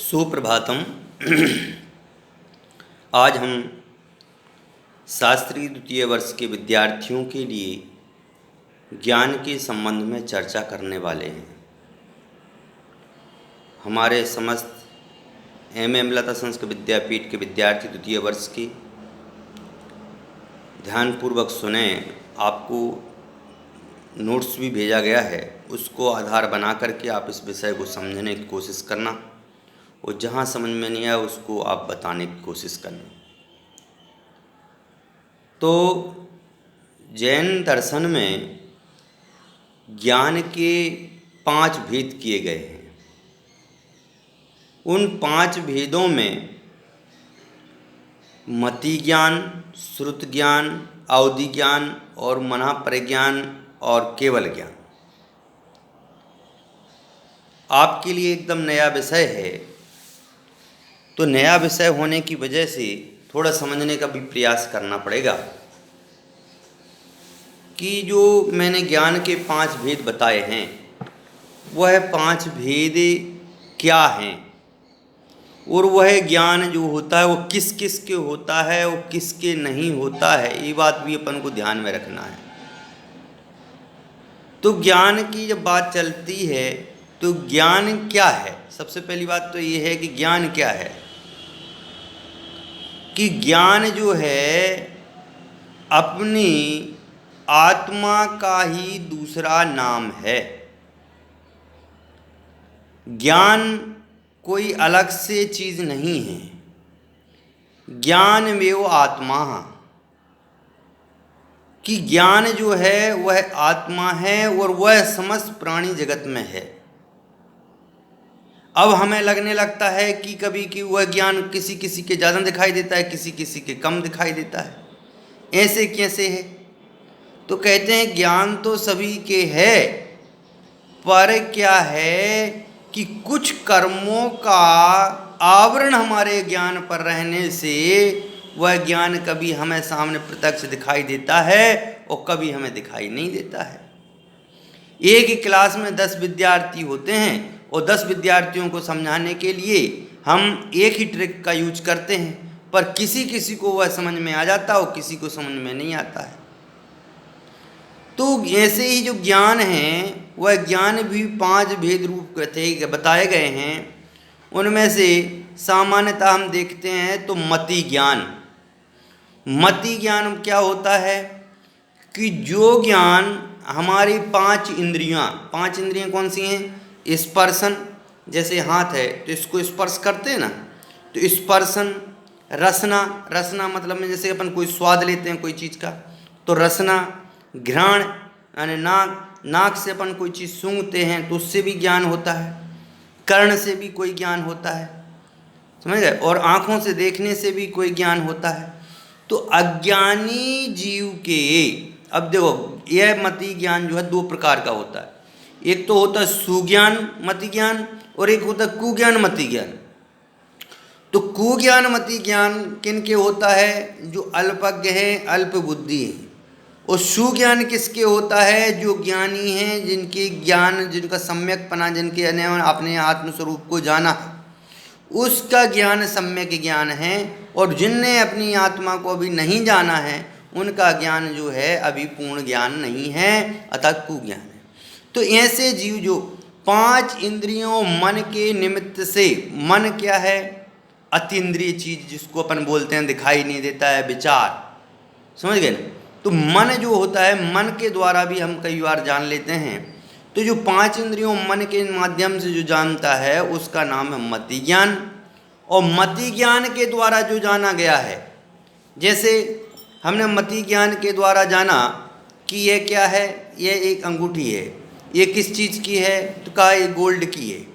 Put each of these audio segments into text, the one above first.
सुप्रभातम। आज हम शास्त्री द्वितीय वर्ष के विद्यार्थियों के लिए ज्ञान के संबंध में चर्चा करने वाले हैं। हमारे समस्त एम लता संस्कृत विद्यापीठ के विद्यार्थी द्वितीय वर्ष के ध्यानपूर्वक सुने। आपको नोट्स भी भेजा गया है, उसको आधार बना करके आप इस विषय को समझने की कोशिश करना और जहाँ समझ में नहीं आया उसको आप बताने की कोशिश करना। तो जैन दर्शन में ज्ञान के 5 भेद किए गए हैं। उन 5 भेदों में मति ज्ञान, श्रुत ज्ञान, अवधि ज्ञान और मना परिज्ञान और केवल ज्ञान आपके लिए एकदम नया विषय है। तो नया विषय होने की वजह से थोड़ा समझने का भी प्रयास करना पड़ेगा कि जो मैंने ज्ञान के 5 भेद बताए हैं वह 5 भेद क्या हैं और वह ज्ञान जो होता है वो किस किस के होता है और किसके नहीं होता है, ये बात भी अपन को ध्यान में रखना है। तो ज्ञान की जब बात चलती है तो ज्ञान क्या है? सबसे पहली बात तो ये है कि ज्ञान क्या है, कि ज्ञान जो है अपनी आत्मा का ही दूसरा नाम है। ज्ञान कोई अलग से चीज़ नहीं है। ज्ञान में वो आत्मा, कि ज्ञान जो है वह आत्मा है और वह समस्त प्राणी जगत में है। अब हमें लगने लगता है कि कभी कि वह ज्ञान किसी किसी के ज़्यादा दिखाई देता है, किसी किसी के कम दिखाई देता है। ऐसे कैसे है? तो कहते हैं ज्ञान तो सभी के है, पर क्या है कि कुछ कर्मों का आवरण हमारे ज्ञान पर रहने से वह ज्ञान कभी हमें सामने प्रत्यक्ष दिखाई देता है और कभी हमें दिखाई नहीं देता है। एक ही क्लास में 10 विद्यार्थी होते हैं और 10 विद्यार्थियों को समझाने के लिए हम एक ही ट्रिक का यूज करते हैं, पर किसी किसी को वह समझ में आ जाता है और किसी को समझ में नहीं आता है। तो ऐसे ही जो ज्ञान है वह ज्ञान भी 5 भेद रूप बताए गए हैं। उनमें से सामान्यतः हम देखते हैं तो मति ज्ञान। मति ज्ञान क्या होता है कि जो ज्ञान हमारी 5 इंद्रियां कौन सी हैं? स्पर्शन, जैसे हाथ है तो इसको स्पर्श करते हैं ना, तो स्पर्शन। रसना मतलब में जैसे अपन कोई स्वाद लेते हैं कोई चीज़ का, तो रसना। घ्राण यानी नाक से अपन कोई चीज़ सूंघते हैं तो उससे भी ज्ञान होता है। कर्ण से भी कोई ज्ञान होता है, समझ गए? और आँखों से देखने से भी कोई ज्ञान होता है। तो अज्ञानी जीव के, अब देखो यह मति ज्ञान जो है 2 प्रकार का होता है। एक तो होता है सुज्ञान मति ज्ञान और एक होता है कुज्ञान मति ज्ञान। तो कुज्ञान मति ज्ञान किन के होता है? जो अल्पज्ञ है, अल्प बुद्धि है। और सुज्ञान किसके होता है? जो ज्ञानी हैं, जिनके ज्ञान, जिनका सम्यकपना, जिनके अपने आत्मस्वरूप को जाना, उसका ज्ञान सम्यक ज्ञान है। और जिनने अपनी आत्मा को अभी नहीं जाना है उनका ज्ञान जो है अभी पूर्ण ज्ञान नहीं है, अतः कुज्ञान है। तो ऐसे जीव जो 5 इंद्रियों मन के निमित्त से, मन क्या है? अतीन्द्रिय चीज जिसको अपन बोलते हैं दिखाई नहीं देता है, विचार, समझ गए ना? तो मन जो होता है, मन के द्वारा भी हम कई बार जान लेते हैं। तो जो 5 इंद्रियों मन के माध्यम से जो जानता है उसका नाम है मति ज्ञान। और मति ज्ञान के द्वारा जो जाना गया है, जैसे हमने मति ज्ञान के द्वारा जाना कि यह क्या है? यह एक अंगूठी है। ये किस चीज़ की है? तो कहा ये गोल्ड की है।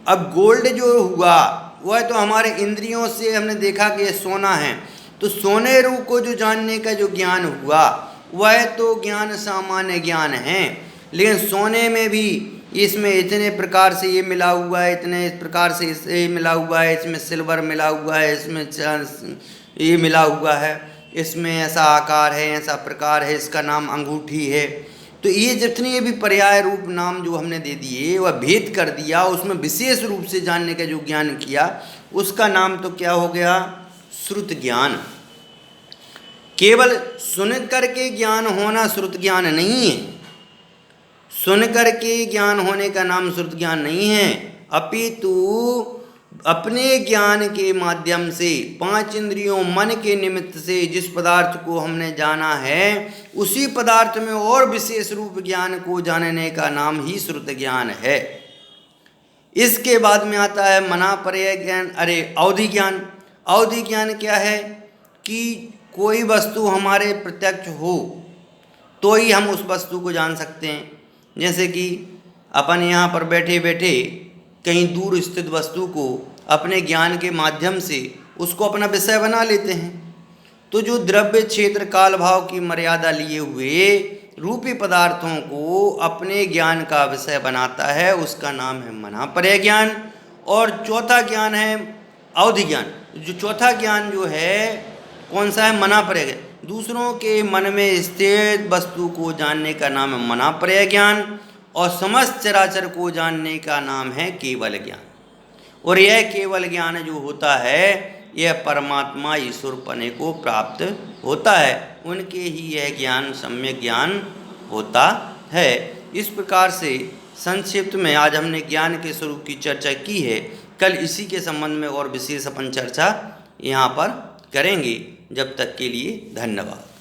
अब गोल्ड जो हुआ वह तो हमारे इंद्रियों से हमने देखा कि ये सोना है, तो सोने रूप को जो जानने का जो ज्ञान हुआ वह तो ज्ञान सामान्य ज्ञान है। लेकिन सोने में भी इसमें इतने प्रकार से ये मिला हुआ है, इतने प्रकार से इससे मिला हुआ है, इसमें सिल्वर मिला हुआ है, इसमें ये मिला हुआ है, इसमें ऐसा आकार है, ऐसा प्रकार है, इसका नाम अंगूठी है। तो तो ये जितने ये भी पर्याय रूप नाम जो हमने दे दिए वह भेद कर दिया, उसमें विशेष रूप से जानने का जो ज्ञान किया उसका नाम तो क्या हो गया? श्रुत ज्ञान। केवल सुन करके ज्ञान होना श्रुत ज्ञान नहीं है। सुन करके ज्ञान होने का नाम श्रुत ज्ञान नहीं है, अपितु अपने ज्ञान के माध्यम से 5 इंद्रियों मन के निमित्त से जिस पदार्थ को हमने जाना है उसी पदार्थ में और विशेष रूप ज्ञान को जानने का नाम ही श्रुत ज्ञान है। इसके बाद में आता है मनापर्य ज्ञान, अवधि ज्ञान। अवधि ज्ञान क्या है कि कोई वस्तु हमारे प्रत्यक्ष हो तो ही हम उस वस्तु को जान सकते हैं। जैसे कि अपन यहाँ पर बैठे बैठे कहीं दूर स्थित वस्तु को अपने ज्ञान के माध्यम से उसको अपना विषय बना लेते हैं। तो जो द्रव्य क्षेत्र काल भाव की मर्यादा लिए हुए रूपी पदार्थों को अपने ज्ञान का विषय बनाता है उसका नाम है मनापर्य ज्ञान। और चौथा ज्ञान है अवधि ज्ञान। जो चौथा ज्ञान जो है कौन सा है? मनापर्य ज्ञान। दूसरों के मन में स्थित वस्तु को जानने का नाम है मनापर्य ज्ञान, और समस्त चराचर को जानने का नाम है केवल ज्ञान। और यह केवल ज्ञान जो होता है यह परमात्मा ईश्वरपने को प्राप्त होता है, उनके ही यह ज्ञान सम्यक ज्ञान होता है। इस प्रकार से संक्षिप्त में आज हमने ज्ञान के स्वरूप की चर्चा की है। कल इसी के संबंध में और विशेष अपन चर्चा यहाँ पर करेंगे। जब तक के लिए धन्यवाद।